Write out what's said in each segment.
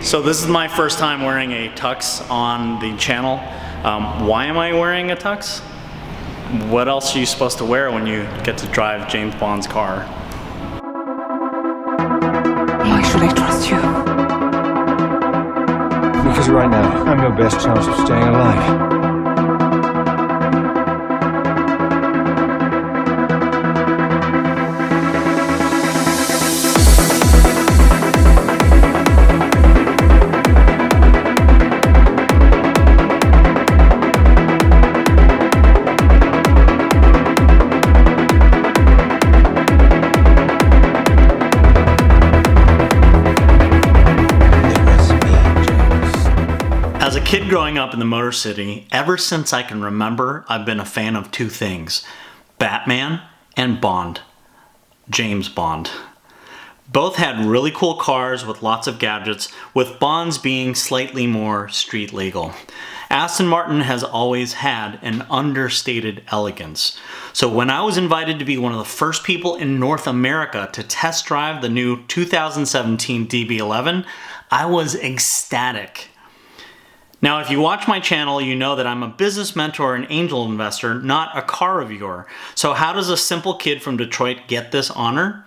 So this is my first time wearing a tux on the channel. Why am I wearing a tux? What else are you supposed to wear when you get to drive James Bond's car? Why should I trust you? Because right now, I'm your best chance of staying alive. As a kid growing up in the Motor City, ever since I can remember, I've been a fan of two things: Batman and Bond. James Bond. Both had really cool cars with lots of gadgets, with Bond's being slightly more street legal. Aston Martin has always had an understated elegance. So when I was invited to be one of the first people in North America to test drive the new 2017 DB11, I was ecstatic. Now, if you watch my channel, you know that I'm a business mentor and angel investor, not a car reviewer. So how does a simple kid from Detroit get this honor?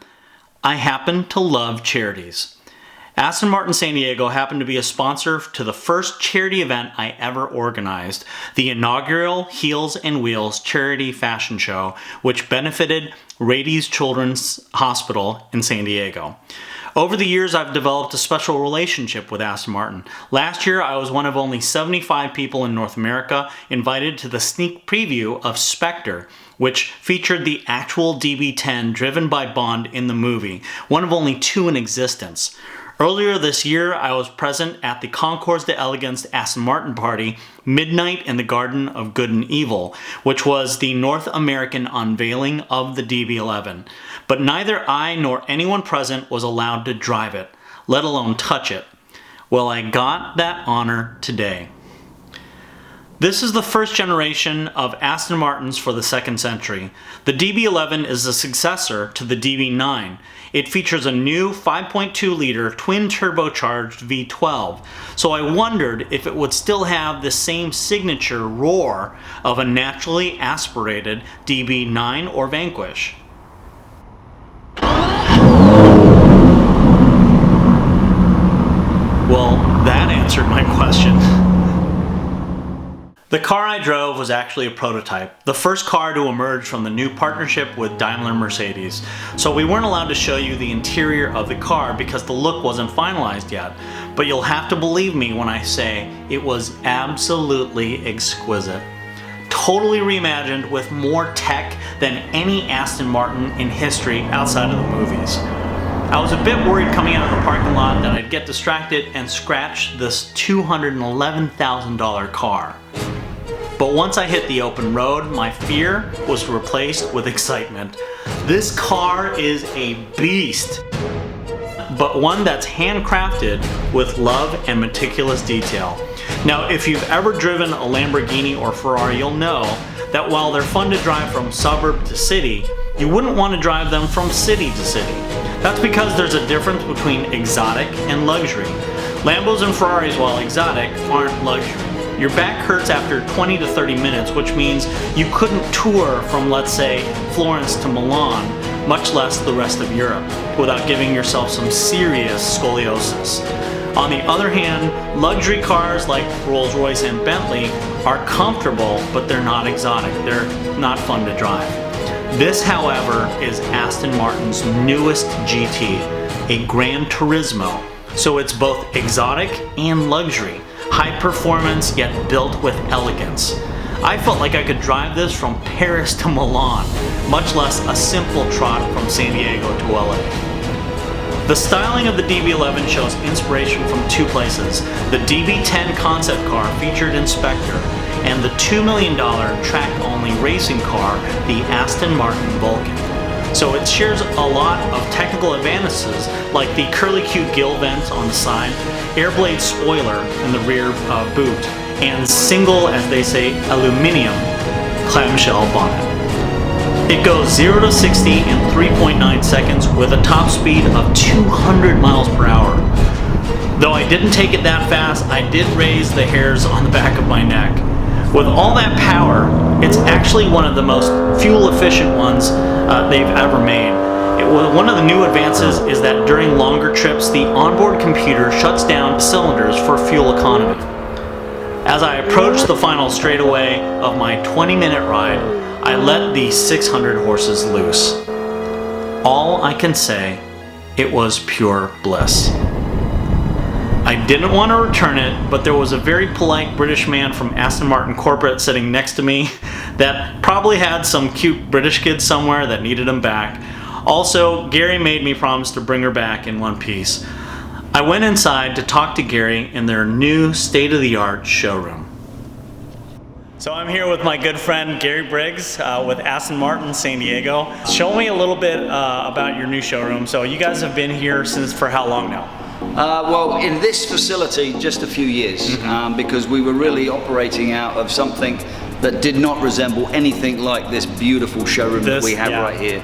I happen to love charities. Aston Martin San Diego happened to be a sponsor to the first charity event I ever organized, the inaugural Heels and Wheels charity fashion show, which benefited Rady's Children's Hospital in San Diego. Over the years, I've developed a special relationship with Aston Martin. Last year, I was one of only 75 people in North America invited to the sneak preview of Spectre, which featured the actual DB10 driven by Bond in the movie, one of only two in existence. Earlier this year, I was present at the Concours d'Elegance Aston Martin party, Midnight in the Garden of Good and Evil, which was the North American unveiling of the DB11. But neither I nor anyone present was allowed to drive it, let alone touch it. Well, I got that honor today. This is the first generation of Aston Martins for the second century. The DB11 is the successor to the DB9. It features a new 5.2-liter twin-turbocharged V12, so I wondered if it would still have the same signature roar of a naturally aspirated DB9 or Vanquish. Well, that answered my question. The car I drove was actually a prototype, the first car to emerge from the new partnership with Daimler-Mercedes. So we weren't allowed to show you the interior of the car because the look wasn't finalized yet. But you'll have to believe me when I say it was absolutely exquisite. Totally reimagined with more tech than any Aston Martin in history outside of the movies. I was a bit worried coming out of the parking lot that I'd get distracted and scratch this $211,000 car. But once I hit the open road, my fear was replaced with excitement. This car is a beast, but one that's handcrafted with love and meticulous detail. Now, if you've ever driven a Lamborghini or Ferrari, you'll know that while they're fun to drive from suburb to city, you wouldn't want to drive them from city to city. That's because there's a difference between exotic and luxury. Lambos and Ferraris, while exotic, aren't luxury. Your back hurts after 20 to 30 minutes, which means you couldn't tour from, let's say, Florence to Milan, much less the rest of Europe, without giving yourself some serious scoliosis. On the other hand, luxury cars like Rolls-Royce and Bentley are comfortable, but they're not exotic. They're not fun to drive. This, however, is Aston Martin's newest GT, a Gran Turismo. So it's both exotic and luxury. High performance, yet built with elegance. I felt like I could drive this from Paris to Milan, much less a simple trot from San Diego to LA. The styling of the DB11 shows inspiration from two places: the DB10 concept car featured in Spectre, and the $2 million track-only racing car, the Aston Martin Vulcan. So it shares a lot of technical advantages like the curly-Q gill vents on the side, airblade spoiler in the rear boot, and single, as they say, aluminum clamshell bonnet. It goes 0 to 60 in 3.9 seconds with a top speed of 200 miles per hour. Though I didn't take it that fast, I did raise the hairs on the back of my neck. With all that power, it's actually one of the most fuel efficient ones they've ever made. One of the new advances is that during longer trips, the onboard computer shuts down cylinders for fuel economy. As I approached the final straightaway of my 20-minute ride, I let the 600 horses loose. All I can say, it was pure bliss. I didn't want to return it, but there was a very polite British man from Aston Martin Corporate sitting next to me that probably had some cute British kid somewhere that needed him back. Also, Gary made me promise to bring her back in one piece. I went inside to talk to Gary in their new state-of-the-art showroom. So I'm here with my good friend Gary Briggs with Aston Martin San Diego. Show me a little bit about your new showroom. So you guys have been here for how long now? Well, in this facility, just a few years, because we were really operating out of something that did not resemble anything like this beautiful showroom that we have right here.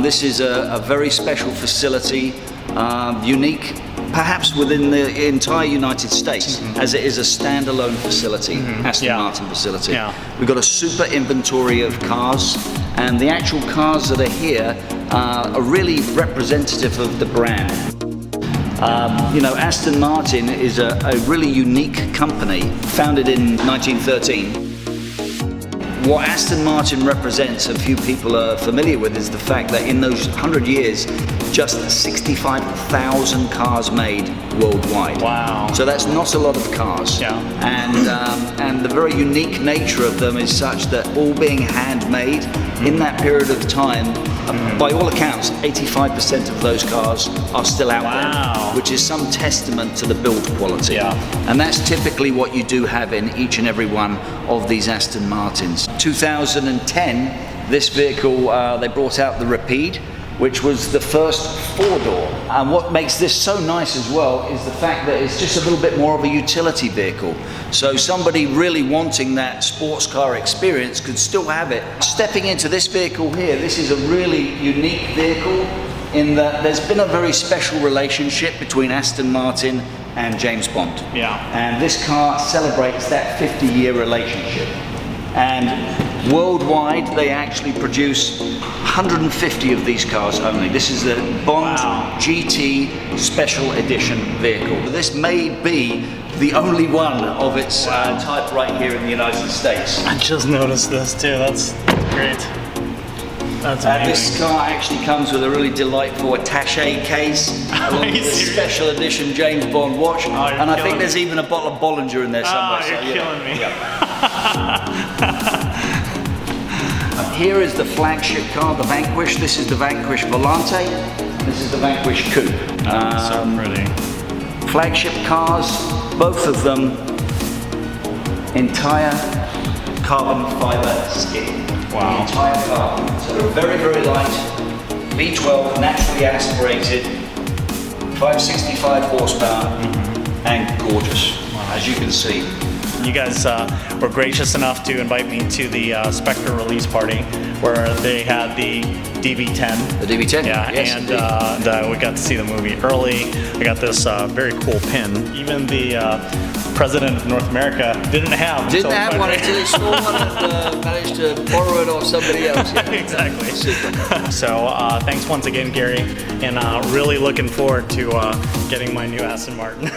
This is a very special facility, unique perhaps within the entire United States, as it is a standalone facility, Aston Martin facility. We've got a super inventory of cars, and the actual cars that are here are really representative of the brand. You know, Aston Martin is a really unique company, founded in 1913. What Aston Martin represents, a few people are familiar with, is the fact that in those 100 years, just 65,000 cars made worldwide. Wow. So that's not a lot of cars. And the very unique nature of them is such that all being handmade in that period of time, by all accounts, 85% of those cars are still out there, which is some testament to the build quality. And that's typically what you do have in each and every one of these Aston Martins. 2010, this vehicle, they brought out the Rapide, which was the first four-door. And what makes this so nice as well is the fact that it's just a little bit more of a utility vehicle. So somebody really wanting that sports car experience could still have it. Stepping into this vehicle here, this is a really unique vehicle in that there's been a very special relationship between Aston Martin and James Bond. And this car celebrates that 50-year relationship. And worldwide, they actually produce 150 of these cars only. This is the Bond GT Special Edition vehicle. This may be the only one of its type right here in the United States. I just noticed this too. That's great. That's amazing. This car actually comes with a really delightful attaché case, along with this special edition James Bond watch, and I think there's even a bottle of Bollinger in there somewhere. Oh, you're killing me. Here is the flagship car, the Vanquish. This is the Vanquish Volante. This is the Vanquish Coupe. So pretty. Flagship cars, both of them, entire carbon fiber skin. The entire car. So they're very, very light. V12, naturally aspirated, 565 horsepower, and gorgeous, as you can see. You guys were gracious enough to invite me to the Spectre release party where they had the DB10. The DB10? Yes, and we got to see the movie early. I got this very cool pin. Even the President of North America didn't have one until he saw one and managed to borrow it off somebody else. Exactly. So thanks once again, Gary, and really looking forward to getting my new Aston Martin.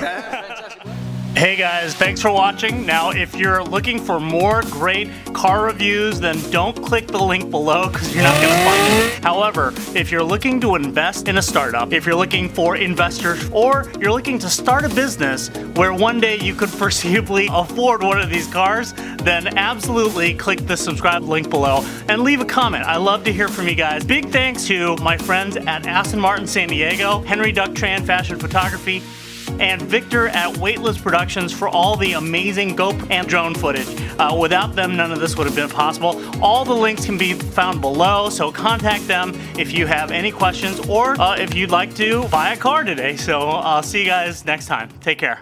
Hey guys, thanks for watching. Now, if you're looking for more great car reviews, then don't click the link below because you're not going to find it. However, if you're looking to invest in a startup, if you're looking for investors, or you're looking to start a business where one day you could foreseeably afford one of these cars, then absolutely click the subscribe link below and leave a comment. I love to hear from you guys. Big thanks to my friends at Aston Martin San Diego, Henry Duc Tran Fashion Photography, and Victor at Weightless Productions for all the amazing GoPro and drone footage. Without them, none of this would have been possible. All the links can be found below, so contact them if you have any questions or if you'd like to buy a car today. So I'll see you guys next time. Take care.